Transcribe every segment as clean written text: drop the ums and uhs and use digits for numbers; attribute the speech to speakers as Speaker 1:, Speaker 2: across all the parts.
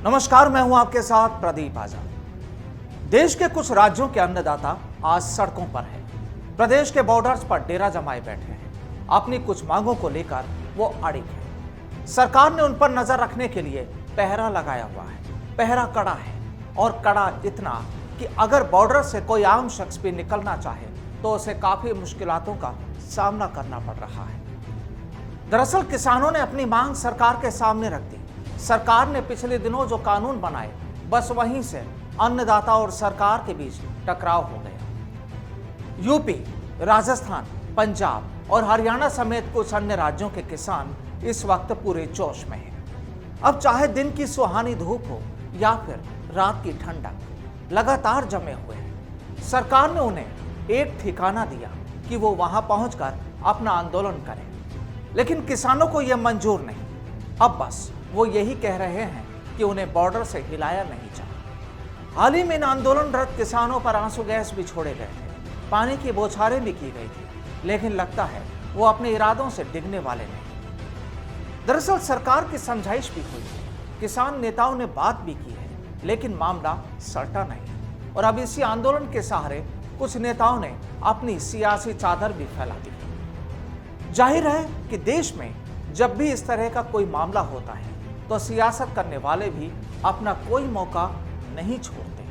Speaker 1: नमस्कार, मैं हूं आपके साथ प्रदीप आजाद। देश के कुछ राज्यों के अन्नदाता आज सड़कों पर हैं। प्रदेश के बॉर्डर्स पर डेरा जमाए बैठे हैं। अपनी कुछ मांगों को लेकर वो अड़िग हैं। सरकार ने उन पर नजर रखने के लिए पहरा लगाया हुआ है। पहरा कड़ा है और कड़ा इतना कि अगर बॉर्डर से कोई आम शख्स भी निकलना चाहे तो उसे काफी मुश्किलातों का सामना करना पड़ रहा है। दरअसल किसानों ने अपनी मांग सरकार के सामने रख दी। सरकार ने पिछले दिनों जो कानून बनाए, बस वहीं से अन्नदाता और सरकार के बीच टकराव हो गया। यूपी, राजस्थान, पंजाब और हरियाणा समेत कुछ अन्य राज्यों के किसान इस वक्त पूरे जोश में हैं। अब चाहे दिन की सुहानी धूप हो या फिर रात की ठंडक, लगातार जमे हुए हैं। सरकार ने उन्हें एक ठिकाना दिया कि वो वहां पहुंचकर अपना आंदोलन करें, लेकिन किसानों को यह मंजूर नहीं। अब बस वो यही कह रहे हैं कि उन्हें बॉर्डर से हिलाया नहीं जा। हाल ही में इन आंदोलनरत किसानों पर आंसू गैस भी छोड़े गए थे, पानी की बौछारें भी की गई थी, लेकिन लगता है वो अपने इरादों से डिगने वाले नहीं। दरअसल सरकार की समझाइश भी हुई है, किसान नेताओं ने बात भी की है, लेकिन मामला सलटा नहीं। और अब इसी आंदोलन के सहारे कुछ नेताओं ने अपनी सियासी चादर भी फैला दी। जाहिर है कि देश में जब भी इस तरह का कोई मामला होता है तो सियासत करने वाले भी अपना कोई मौका नहीं छोड़ते,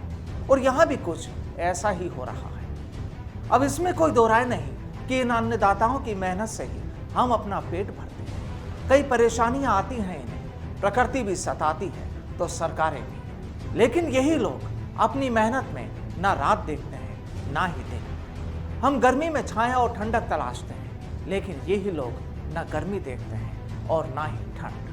Speaker 1: और यहां भी कुछ ऐसा ही हो रहा है। अब इसमें कोई दो राय नहीं कि इन अन्नदाताओं की मेहनत से ही हम अपना पेट भरते हैं। कई परेशानियां आती हैं इन्हें, प्रकृति भी सताती है तो सरकारें भी, लेकिन यही लोग अपनी मेहनत में ना रात देखते हैं ना ही दिन। हम गर्मी में छाया और ठंडक तलाशते हैं, लेकिन यही लोग ना गर्मी देखते हैं और ना ही ठंड।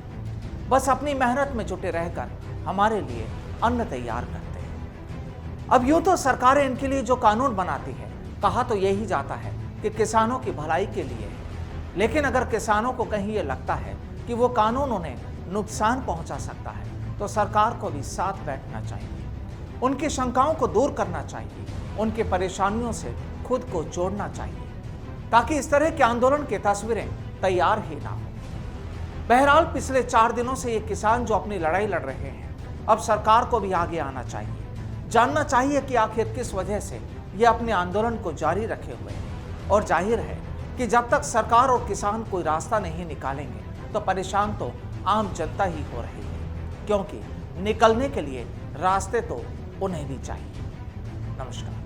Speaker 1: बस अपनी मेहनत में जुटे रहकर हमारे लिए अन्न तैयार करते हैं। अब यूं तो सरकारें इनके लिए जो कानून बनाती है, कहा तो यही जाता है कि किसानों की भलाई के लिए है, लेकिन अगर किसानों को कहीं ये लगता है कि वो कानून उन्हें नुकसान पहुंचा सकता है तो सरकार को भी साथ बैठना चाहिए, उनकी शंकाओं को दूर करना चाहिए, उनकी परेशानियों से खुद को जोड़ना चाहिए, ताकि इस तरह के आंदोलन की तस्वीरें तैयार ही ना हो। बहरहाल पिछले 4 दिनों से ये किसान जो अपनी लड़ाई लड़ रहे हैं, अब सरकार को भी आगे आना चाहिए, जानना चाहिए कि आखिर किस वजह से ये अपने आंदोलन को जारी रखे हुए हैं। और जाहिर है कि जब तक सरकार और किसान कोई रास्ता नहीं निकालेंगे तो परेशान तो आम जनता ही हो रही है, क्योंकि निकलने के लिए रास्ते तो उन्हें भी चाहिए। नमस्कार।